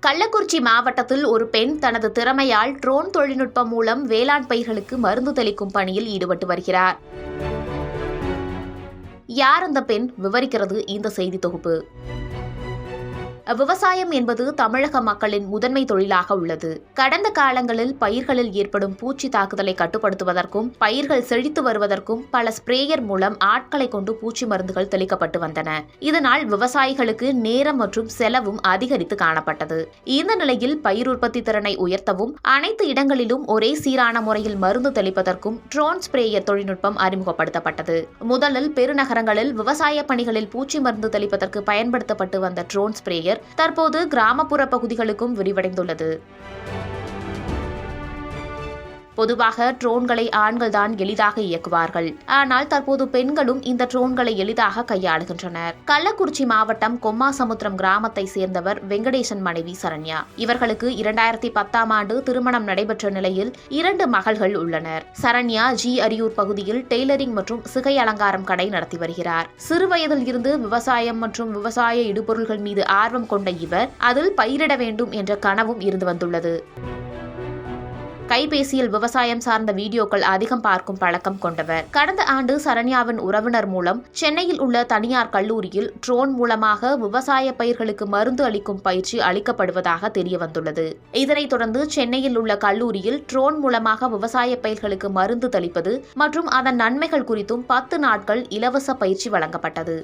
கள்ளக்குறிச்சி மாவட்டத்தில் ஒரு பெண் தனது திறமையால் ட்ரோன் தொழில்நுட்பம் மூலம் வேளாண் பயிர்களுக்கு மருந்து தெளிக்கும் பணியில் ஈடுபட்டு வருகிறார். யார் அந்த பெண்? விவரிக்கிறது இந்த செய்தி தொகுப்பு. விவசாயம் என்பது தமிழக மக்களின் முதன்மை தொழிலாக உள்ளது. கடந்த காலங்களில் பயிர்களில் ஏற்படும் பூச்சி தாக்குதலை கட்டுப்படுத்துவதற்கும் பயிர்கள் செழித்து வருவதற்கும் பல ஸ்ப்ரேயர் மூலம் ஆட்களை கொண்டு பூச்சி மருந்துகள் தெளிக்கப்பட்டு வந்தன. இதனால் விவசாயிகளுக்கு நேரம் மற்றும் செலவும் அதிகரித்து காணப்பட்டது. இந்த நிலையில் பயிர் உற்பத்தி திறனை உயர்த்தவும் அனைத்து இடங்களிலும் ஒரே சீரான முறையில் மருந்து தெளிப்பதற்கும் ட்ரோன் ஸ்ப்ரேயர் தொழில்நுட்பம் அறிமுகப்படுத்தப்பட்டது. முதலில் பெருநகரங்களில் விவசாய பணிகளில் பூச்சி மருந்து தெளிப்பதற்கு பயன்படுத்தப்பட்டு வந்த ட்ரோன் ஸ்ப்ரேயர் தற்போது கிராமப்புற பகுதிகளுக்கும் விரிவடைந்துள்ளது. பொதுவாக ட்ரோன்களை ஆண்கள் தான் எளிதாக இயக்குவார்கள். ஆனால் தற்போது பெண்களும் இந்த ட்ரோன்களை எளிதாக கையாளுகின்றனர். கள்ளக்குறிச்சி மாவட்டம் கொம்மாசமுத்திரம் கிராமத்தை சேர்ந்தவர் வெங்கடேசன் மனைவி சரண்யா. இவர்களுக்கு 2010ஆம் ஆண்டு திருமணம் நடைபெற்ற நிலையில் 2 மகள்கள் உள்ளனர். சரண்யா அரியூர் பகுதியில் டெய்லரிங் மற்றும் சிகை அலங்காரம் கடை நடத்தி வருகிறார். சிறுவயதில் இருந்து விவசாயம் மற்றும் விவசாய இடுபொருள்கள் மீது ஆர்வம் கொண்ட இவர் அதில் பயிரிட வேண்டும் என்ற கனவும் இருந்து வந்துள்ளது. கைபேசியில் விவசாயம் சார்ந்த வீடியோக்கள் அதிகம் பார்க்கும் பழக்கம் கொண்டவர். கடந்த ஆண்டு சரண்யாவின் உறவினர் மூலம் சென்னையில் உள்ள தனியார் கல்லூரியில் ட்ரோன் மூலமாக விவசாய பயிர்களுக்கு மருந்து அளிக்கும் பயிற்சி அளிக்கப்படுவதாக தெரியவந்துள்ளது. இதனைத் தொடர்ந்து சென்னையில் உள்ள கல்லூரியில் ட்ரோன் மூலமாக விவசாய பயிர்களுக்கு மருந்து தெளிப்பது மற்றும் அதன் நன்மைகள் குறித்தும் 10 நாட்கள் இலவச பயிற்சி வழங்கப்பட்டது.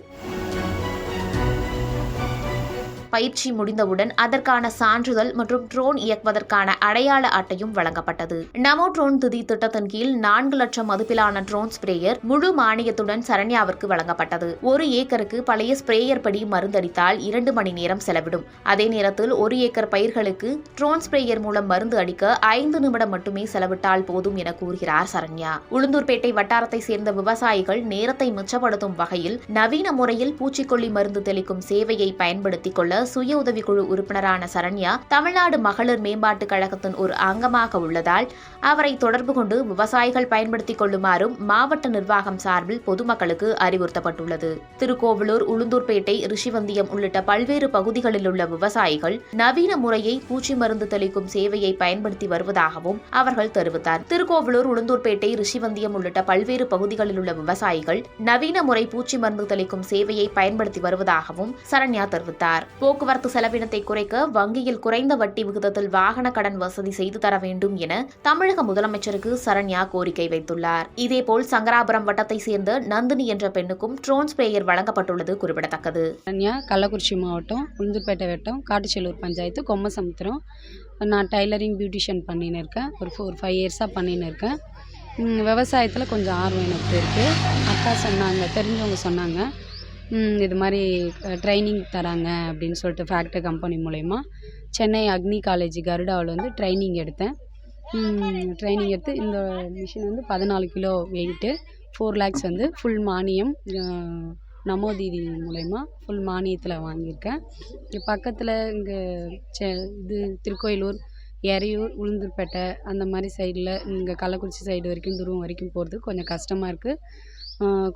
பயிற்சி முடிந்தவுடன் அதற்கான சான்றிதழ் மற்றும் ட்ரோன் இயக்குவதற்கான அடையாள அட்டையும் வழங்கப்பட்டது. நமோ ட்ரோன் திதி திட்டத்தின் கீழ் 4 லட்சம் மதிப்பிலான ட்ரோன் ஸ்ப்ரேயர் முழு மானியத்துடன் சரண்யாவிற்கு வழங்கப்பட்டது. 1 ஏக்கருக்கு பழைய ஸ்ப்ரேயர் படி மருந்தடித்தால் 2 மணி நேரம் செலவிடும். அதே நேரத்தில் 1 ஏக்கர் பயிர்களுக்கு ட்ரோன் ஸ்ப்ரேயர் மூலம் மருந்து அடிக்க 5 நிமிடம் மட்டுமே செலவிட்டால் போதும் என கூறுகிறார் சரண்யா. உளுந்தூர்பேட்டை வட்டாரத்தை சேர்ந்த விவசாயிகள் நேரத்தை மிச்சப்படுத்தும் வகையில் நவீன முறையில் பூச்சிக்கொல்லி மருந்து தெளிக்கும் சேவையை பயன்படுத்திக் கொள்ள சுய உதவிக்குழு உறுப்பினரான சரண்யா தமிழ்நாடு மகளிர் மேம்பாட்டுக் கழகத்தின் ஒரு அங்கமாக உள்ளதால் அவரை தொடர்பு கொண்டு விவசாயிகள் பயன்படுத்திக் கொள்ளுமாறும் மாவட்ட நிர்வாகம் சார்பில் பொதுமக்களுக்கு அறிவுறுத்தப்பட்டுள்ளது. திருக்கோவிலூர், உளுந்தூர்பேட்டை, ரிஷிவந்தியம் உள்ளிட்ட பல்வேறு பகுதிகளில் உள்ள விவசாயிகள் நவீன முறையை பூச்சி மருந்து தெளிக்கும் சேவையை பயன்படுத்தி வருவதாகவும் அவர்கள் தெரிவித்தார். திருக்கோவிலூர், உளுந்தூர்பேட்டை, ரிஷிவந்தியம் உள்ளிட்ட பல்வேறு பகுதிகளில் உள்ள விவசாயிகள் நவீன முறை பூச்சி மருந்து தெளிக்கும் சேவையை பயன்படுத்தி வருவதாகவும் சரண்யா தெரிவித்தார். போக்குவரத்து செலவினத்தை குறைக்க வங்கியில் குறைந்த வட்டி விகிதத்தில் வாகன கடன் வசதி செய்து தர வேண்டும் என தமிழக முதலமைச்சருக்கு சரண்யா கோரிக்கை வைத்துள்ளார். இதேபோல் சங்கராபுரம் வட்டத்தை சேர்ந்த நந்தினி என்ற பெண்ணுக்கும் ட்ரோன் ஸ்ப்ரேயர் வழங்கப்பட்டுள்ளது குறிப்பிடத்தக்கது. சரண்யா, கள்ளக்குறிச்சி மாவட்டம், உளுந்தூர்பேட்டை வட்டம், காட்டுச்செல்லூர் பஞ்சாயத்து, கொம்மசமுத்திரம். நான் டைலரிங், பியூட்டிஷியன் பண்ணின்னு இருக்கேன். ஒரு 5 இயர்ஸாக பண்ணின்னு இருக்கேன். விவசாயத்தில் கொஞ்சம் ஆர்வம் எனக்கு இருக்குது. அக்கா சொன்னாங்க, தெரிஞ்சவங்க சொன்னாங்க, இது மாதிரி ட்ரைனிங் தராங்க அப்படின்னு சொல்லிட்டு ஃபேக்டரி கம்பெனி மூலயமா சென்னை அக்னி காலேஜ் கருடாவில் வந்து ட்ரைனிங் எடுத்தேன். ட்ரைனிங் எடுத்து இந்த மிஷின் வந்து 14 கிலோ வெயிட்டு, 4 lakhs வந்து ஃபுல் மானியம் நமோ தீதி மூலயமா ஃபுல் மானியத்தில் வாங்கியிருக்கேன். பக்கத்தில் இங்கே இது திருக்கோயிலூர், எறையூர், உளுந்தூர்பேட்டை அந்த மாதிரி சைடில் இங்கே கள்ளக்குறிச்சி சைடு வரைக்கும் தூரம் வரைக்கும் போகிறது கொஞ்சம் கஷ்டமாக இருக்குது.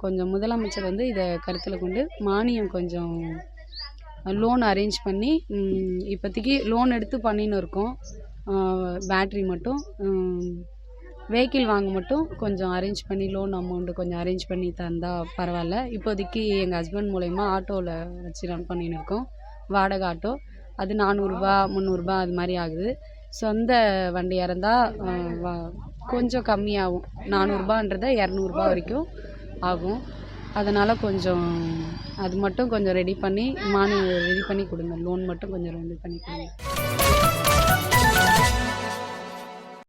கொஞ்சம் முதலமைச்சர் வந்து இதை கருத்தில் கொண்டு மானியம் கொஞ்சம் லோன் அரேஞ்ச் பண்ணி, இப்போதைக்கு லோன் எடுத்து பண்ணின்னு இருக்கோம். பேட்ரி மட்டும், வெஹிக்கிள் வாங்க மட்டும் கொஞ்சம் அரேஞ்ச் பண்ணி லோன் அமௌண்ட்டு கொஞ்சம் அரேஞ்ச் பண்ணி தந்தால் பரவாயில்ல. இப்போதைக்கு எங்கள் ஹஸ்பண்ட் மூலயமா ஆட்டோவில் வச்சு ரன் பண்ணின்னு இருக்கோம். வாடகை ஆட்டோ, அது 400 ரூபா 300 ரூபா அது மாதிரி ஆகுது. சொந்த வண்டியாக இருந்தால் கொஞ்சம் கம்மியாகும். 400 ரூபான்றதை 200 ரூபா வரைக்கும் ஆகும். அதனால் கொஞ்சம் அது மட்டும் கொஞ்சம் ரெடி பண்ணி கொடுங்க. லோன் மட்டும் கொஞ்சம் ரெடி பண்ணி கொடுங்க.